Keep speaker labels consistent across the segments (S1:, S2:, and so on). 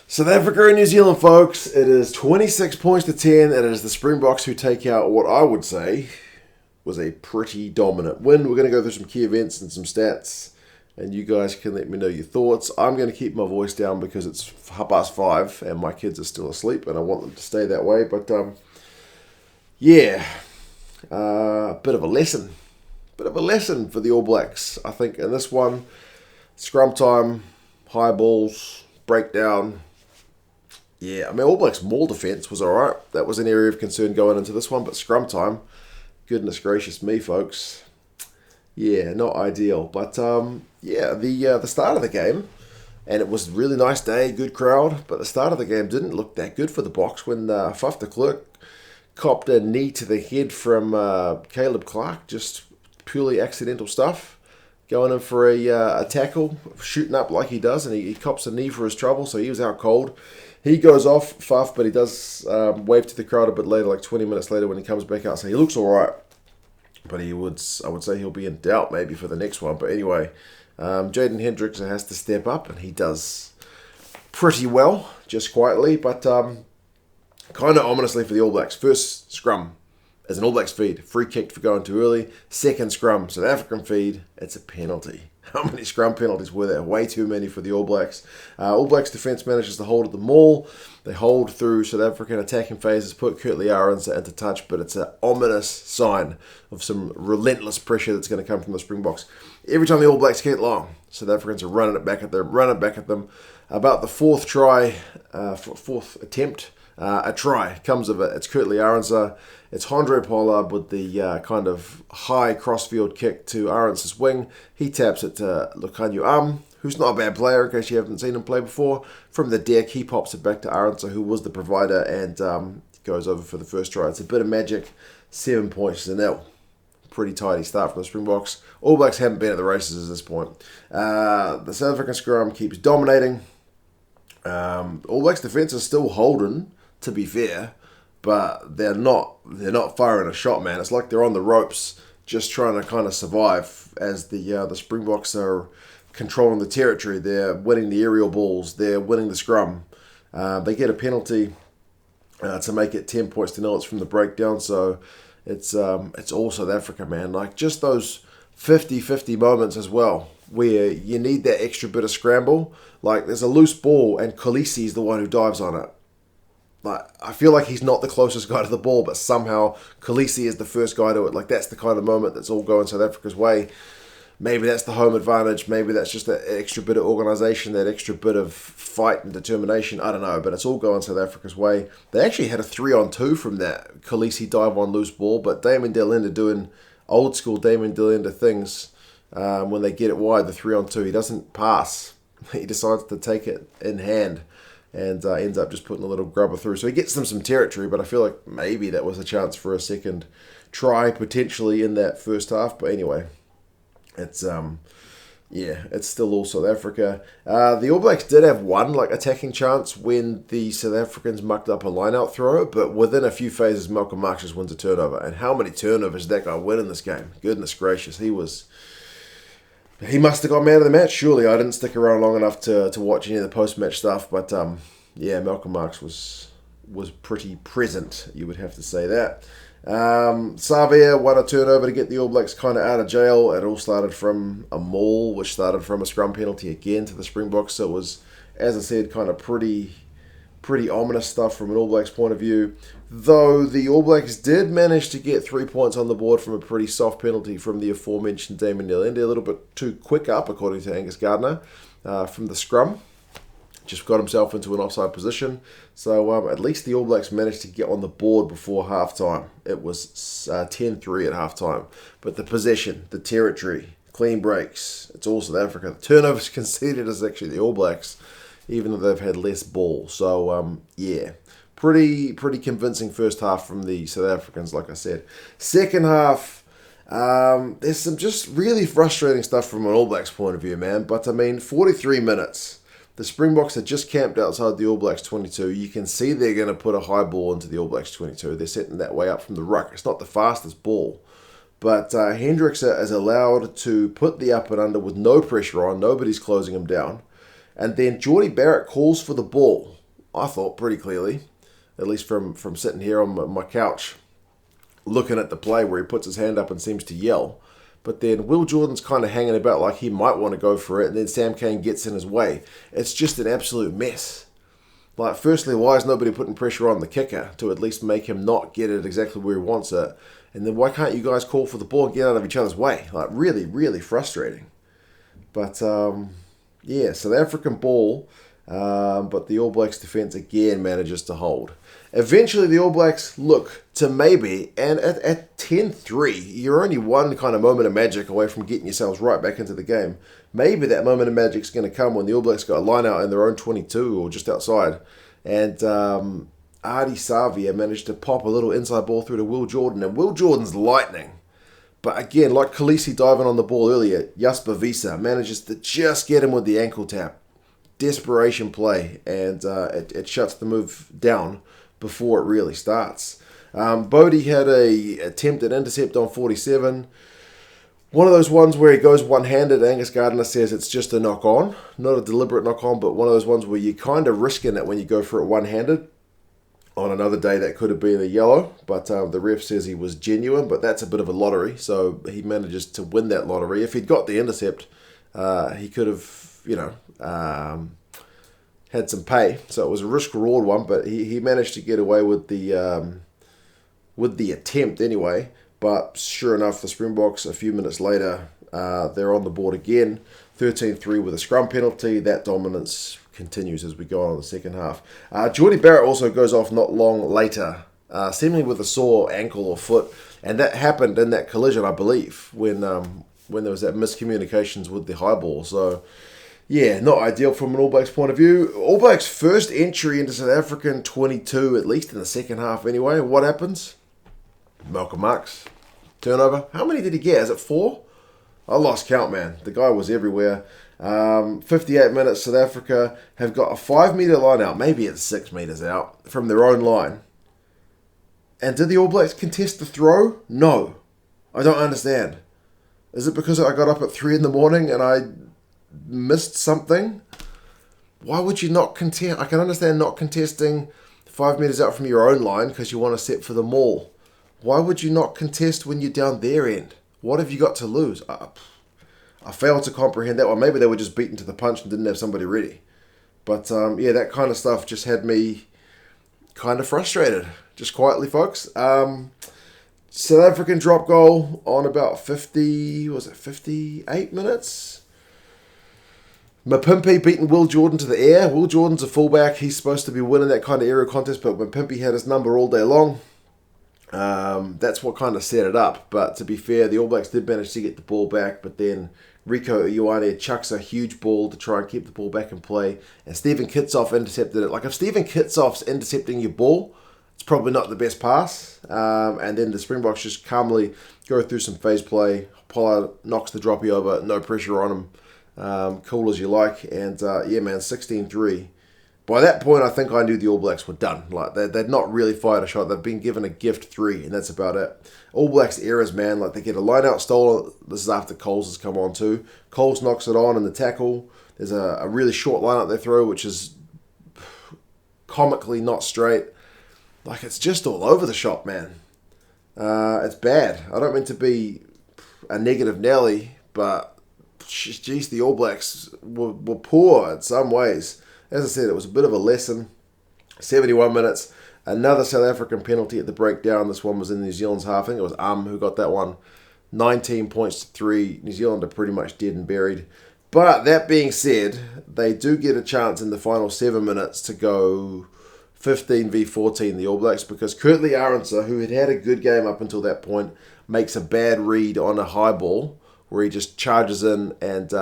S1: South Africa and New Zealand, folks. It is 26 points to 10. It is the Springboks who take out what I would say was a pretty dominant win. We're going to go through some key events and some stats, and you guys can let me know your thoughts. I'm going to keep my voice down because it's 5:30 and my kids are still asleep, and I want them to stay that way. But, bit of a lesson. Bit of a lesson for the All Blacks, I think, in this one. Scrum time, high balls, breakdown. Yeah, I mean, All Blacks maul defence was alright. That was an area of concern going into this one, but scrum time, goodness gracious me, folks. Yeah, not ideal. But, the start of the game, and it was a really nice day, good crowd, but the start of the game didn't look that good for the Boks when Klerk copped a knee to the head from Klerk, just purely accidental stuff. Going in for a tackle, shooting up like he does, and he cops a knee for his trouble, so he was out cold. He goes off, but he does wave to the crowd a bit later, like 20 minutes later when he comes back out, so he looks all right. But I would say he'll be in doubt maybe for the next one. But anyway, Jaden Hendricks has to step up, and he does pretty well, just quietly, but kind of ominously for the All Blacks. First scrum is an All Blacks feed, free kick for going too early. Second scrum, South African feed, it's a penalty. How many scrum penalties were there? Way too many for the All Blacks. All Blacks defence manages to hold at the maul. They hold through South African attacking phases, put Arendse into touch, but it's an ominous sign of some relentless pressure that's going to come from the Springboks. Every time the All Blacks get long, South Africans are running it back at them. About the fourth attempt, a try comes of it. It's Arendse. It's Handre Pollard with the kind of high crossfield kick to Arendse's wing. He taps it to Lukhanyo, who's not a bad player in case you haven't seen him play before. From the deck, he pops it back to Arendse, who was the provider, and goes over for the first try. It's a bit of magic. 7 points to 0. Pretty tidy start from the Springboks. All Blacks haven't been at the races at this point. The South African scrum keeps dominating. All Blacks defence is still holding, to be fair, but they're not firing a shot, man. It's like they're on the ropes, just trying to kind of survive as the Springboks are controlling the territory. They're winning the aerial balls. They're winning the scrum. They get a penalty to make it 10 points to 0. It's from the breakdown, so it's all South Africa, man. Like, just those 50-50 moments as well, where you need that extra bit of scramble. Like, there's a loose ball, and Kolisi is the one who dives on it. Like, I feel like he's not the closest guy to the ball, but somehow Kolisi is the first guy to it. Like, that's the kind of moment that's all going South Africa's way. Maybe that's the home advantage. Maybe that's just that extra bit of organisation, that extra bit of fight and determination. I don't know, but it's all going South Africa's way. They actually had a 3-on-2 from that Kolisi dive on loose ball, but Damian Allende doing old school Damian Allende things when they get it wide, the 3-on-2. He doesn't pass. He decides to take it in hand and ends up just putting a little grubber through. So he gets them some territory, but I feel like maybe that was a chance for a second try potentially in that first half. But anyway, it's still all South Africa. The All Blacks did have one attacking chance when the South Africans mucked up a line-out throw, but within a few phases, Marx just wins a turnover. And how many turnovers did that guy win in this game? Goodness gracious, he must have got man of the match, surely. I didn't stick around long enough to watch any of the post-match stuff, but Marx was pretty present, you would have to say that. Savia won a turnover to get the All Blacks kind of out of jail. It all started from a maul, which started from a scrum penalty again to the Springboks, so it was, as I said, kind of pretty ominous stuff from an All Blacks point of view. Though the All Blacks did manage to get 3 points on the board from a pretty soft penalty from the aforementioned Damian Allende, a little bit too quick up, according to Angus Gardner, from the scrum. Just got himself into an offside position. So at least the All Blacks managed to get on the board before halftime. It was 10-3 at halftime. But the possession, the territory, clean breaks, it's all South Africa. The turnovers conceded is actually the All Blacks, even though they've had less ball. So, pretty convincing first half from the South Africans, like I said. Second half, there's some just really frustrating stuff from an All Blacks point of view, man. But, 43 minutes. The Springboks are just camped outside the All Blacks 22. You can see they're going to put a high ball into the All Blacks 22. They're setting that way up from the ruck. It's not the fastest ball. But Hendricks is allowed to put the up and under with no pressure on. Nobody's closing him down. And then Jordie Barrett calls for the ball. I thought, pretty clearly, at least from sitting here on my couch, looking at the play where he puts his hand up and seems to yell. But then Will Jordan's kind of hanging about like he might want to go for it, and then Sam Cane gets in his way. It's just an absolute mess. Like, firstly, why is nobody putting pressure on the kicker to at least make him not get it exactly where he wants it? And then why can't you guys call for the ball and get out of each other's way? Like, really, really frustrating. But, yeah, South African ball, but the All Blacks defence again manages to hold. Eventually, the All Blacks look to maybe, and at 10-3, you're only one kind of moment of magic away from getting yourselves right back into the game. Maybe that moment of magic's going to come when the All Blacks got a line out in their own 22 or just outside. And Ardie Savia managed to pop a little inside ball through to Will Jordan. And Will Jordan's lightning. But again, like Kolisi diving on the ball earlier, Jasper Wiese manages to just get him with the ankle tap. Desperation play. And it shuts the move down before it really starts. Bodie had a attempted intercept on 47. One of those ones where he goes one-handed. Angus Gardner says it's just a knock-on. Not a deliberate knock-on, but one of those ones where you're kind of risking it when you go for it one-handed. On another day, that could have been a yellow, but the ref says he was genuine, but that's a bit of a lottery, so he manages to win that lottery. If he'd got the intercept, he could have, had some pay. So it was a risk-reward one, but he managed to get away with the attempt anyway. But sure enough, the Springboks, a few minutes later, they're on the board again. 13-3 with a scrum penalty. That dominance continues as we go on in the second half. Jordy Barrett also goes off not long later, seemingly with a sore ankle or foot. And that happened in that collision, I believe, when there was that miscommunications with the high ball. So, yeah, not ideal from an All Blacks point of view. All Blacks' first entry into South African 22, at least in the second half anyway. What happens? Malcolm Marx. Turnover. How many did he get? Is it 4? I lost count, man. The guy was everywhere. 58 minutes, South Africa have got a 5-metre line out. Maybe it's 6 metres out from their own line. And did the All Blacks contest the throw? No. I don't understand. Is it because I got up at 3 in the morning and I missed something? Why would you not contest? I can understand not contesting 5 metres out from your own line because you want to set for the maul. Why would you not contest when you're down their end? What have you got to lose? I failed to comprehend that one. Maybe they were just beaten to the punch and didn't have somebody ready. But yeah, that kind of stuff just had me kind of frustrated. Just quietly, folks. South African drop goal on about 58 minutes? Mapimpi beating Will Jordan to the air. Will Jordan's a fullback. He's supposed to be winning that kind of aerial contest, but Mapimpi had his number all day long. That's what kind of set it up. But to be fair, the All Blacks did manage to get the ball back, but then Rieko Ioane chucks a huge ball to try and keep the ball back in play, and Stephen Kitshoff intercepted it. Like, if Stephen Kitshoff's intercepting your ball, it's probably not the best pass. And then the Springboks just calmly go through some phase play. Pollard knocks the droppy over, no pressure on him. Cool as you like. And yeah, man, 16-3. By that point, I think I knew the All Blacks were done. Like, they'd not really fired a shot. They've been given a gift 3, and that's about it. All Blacks errors, man. Like, they get a line out stolen. This is after Coles has come on too. Coles knocks it on in the tackle. There's a really short line out they throw, which is comically not straight. Like, it's just all over the shop, man. It's bad. I don't mean to be a negative Nelly, but geez, the All Blacks were poor in some ways. As I said, it was a bit of a lesson. 71 minutes. Another South African penalty at the breakdown. This one was in New Zealand's half. I think it was who got that one. 19 points to 3. New Zealand are pretty much dead and buried. But that being said, they do get a chance in the final 7 minutes to go 15v14, the All Blacks, because Kurtley Arendse, who had had a good game up until that point, makes a bad read on a high ball where he just charges in and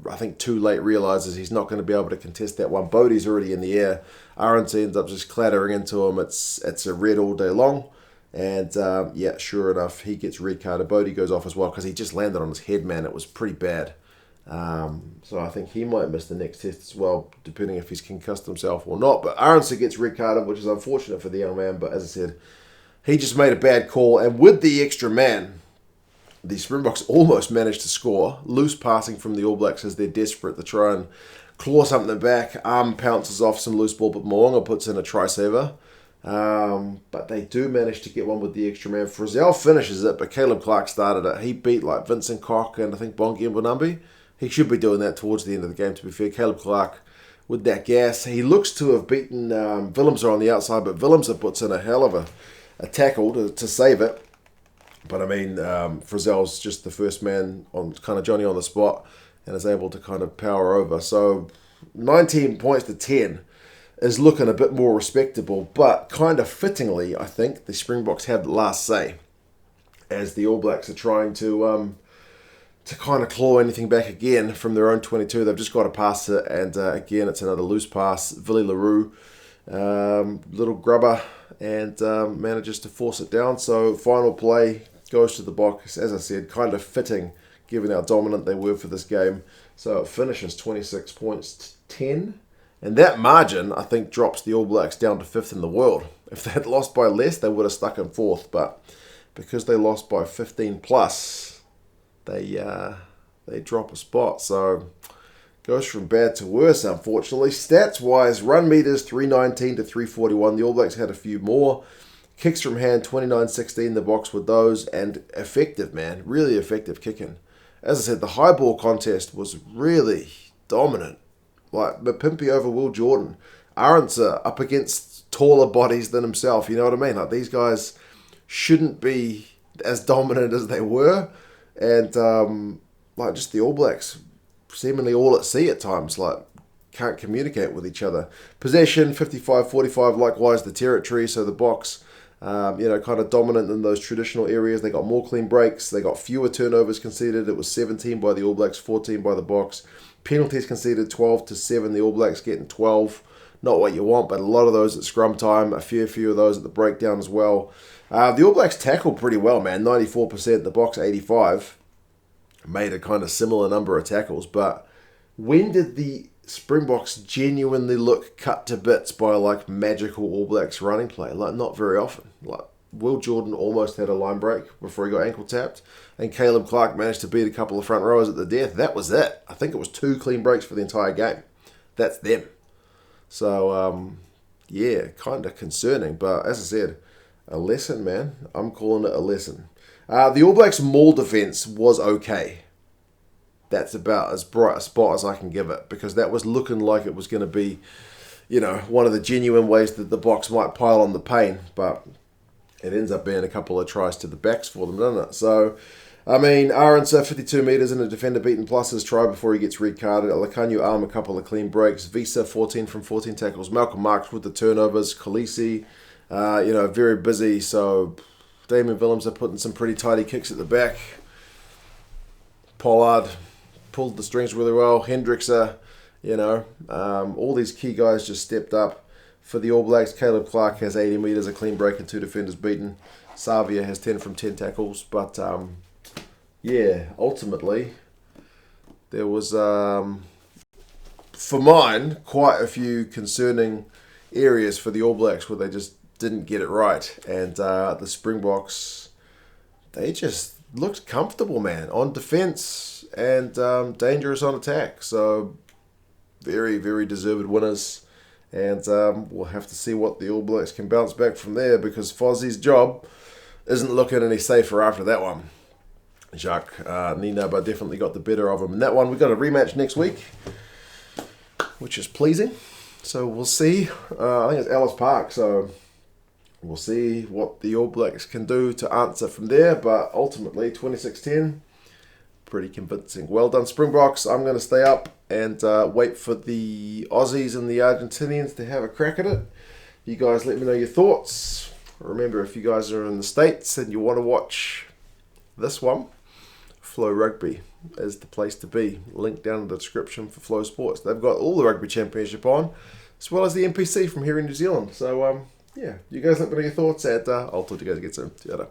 S1: I think too late realises he's not going to be able to contest that one. Bodie's already in the air. Arendse ends up just clattering into him. It's a red all day long. And yeah, sure enough, he gets red carded. Bodie goes off as well because he just landed on his head, man. It was pretty bad. So I think he might miss the next test as well, depending if he's concussed himself or not. But Arendse gets red carded, which is unfortunate for the young man. But as I said, he just made a bad call. And with the extra man, the Springboks almost managed to score. Loose passing from the All Blacks as they're desperate to try and claw something back. Pounces off some loose ball, but Moonga puts in a try saver. But they do manage to get one with the extra man. Frizzell finishes it, but Caleb Clark started it. He beat like Vincent Koch and I think Bongi and Mbonambi. He should be doing that towards the end of the game, to be fair. Caleb Clark with that gas. He looks to have beaten Willemse on the outside, but Willemse puts in a hell of a tackle to save it. But I mean, Frizzell's just the first man on kind of Johnny on the spot and is able to kind of power over. So 19 points to 10 is looking a bit more respectable, but kind of fittingly, I think the Springboks have the last say as the All Blacks are trying to kind of claw anything back again from their own 22. They've just got to pass it, and again, it's another loose pass. Villy LaRue, little grubber, and manages to force it down. So final play goes to the box, as I said, kind of fitting given how dominant they were for this game. So it finishes 26 points to 10. And that margin, I think, drops the All Blacks down to 5th in the world. If they had lost by less, they would have stuck in 4th. But because they lost by 15 plus, they drop a spot. So goes from bad to worse, unfortunately. Stats-wise, run meters 319 to 341. The All Blacks had a few more. Kicks from hand 29-16, the box with those. And effective, man. Really effective kicking. As I said, the high ball contest was really dominant. Like Mapimpi over Will Jordan. Arendse up against taller bodies than himself. You know what I mean? Like these guys shouldn't be as dominant as they were. And like just the All Blacks seemingly all at sea at times. Like can't communicate with each other. Possession 55-45. Likewise the territory. So the box, kind of dominant in those traditional areas. They got more clean breaks. They got fewer turnovers conceded. It was 17 by the All Blacks, 14 by the box. Penalties conceded 12-7. The All Blacks getting 12. Not what you want, but a lot of those at scrum time. A few of those at the breakdown as well. The All Blacks tackled pretty well, man. 94%. The box 85. Made a kind of similar number of tackles. But when did the Springboks genuinely look cut to bits by like magical All Blacks running play? Like not very often. Like Will Jordan almost had a line break before he got ankle tapped. And Caleb Clark managed to beat a couple of front rowers at the death. That was it. I think it was 2 clean breaks for the entire game. That's them. So, kind of concerning. But as I said, a lesson, man. I'm calling it a lesson. The All Blacks' maul defence was okay. That's about as bright a spot as I can give it. Because that was looking like it was going to be, one of the genuine ways that the box might pile on the pain. But it ends up being a couple of tries to the backs for them, doesn't it? So, I mean, Arendse 52 metres and a defender beaten plus his try before he gets red carded. Lukhanyo arm a couple of clean breaks. Wiese 14 from 14 tackles. Marx with the turnovers. Kolisi, very busy. So Damian Willemse putting some pretty tidy kicks at the back. Pollard pulled the strings really well. Handre, all these key guys just stepped up for the All Blacks. Caleb Clark has 80 metres, a clean break and 2 defenders beaten. Savia has 10 from 10 tackles. But, ultimately, there was, for mine, quite a few concerning areas for the All Blacks where they just didn't get it right. And the Springboks, they just looked comfortable, man, on defence and dangerous on attack. So, very, very deserved winners. And we'll have to see what the All Blacks can bounce back from there because Fozzie's job isn't looking any safer after that one. Jacques Ninaba definitely got the better of him in that one. We've got a rematch next week, which is pleasing. So we'll see. I think it's Ellis Park, so we'll see what the All Blacks can do to answer from there. But ultimately, 26-10, pretty convincing. Well done, Springboks. I'm going to stay up and wait for the Aussies and the Argentinians to have a crack at it. You guys let me know your thoughts. Remember, if you guys are in the States and you want to watch this one, Flow Rugby is the place to be. Link down in the description for Flow Sports. They've got all the Rugby Championship on, as well as the NPC from here in New Zealand. So, you guys let me know your thoughts, and I'll talk to you guys again soon. See you later.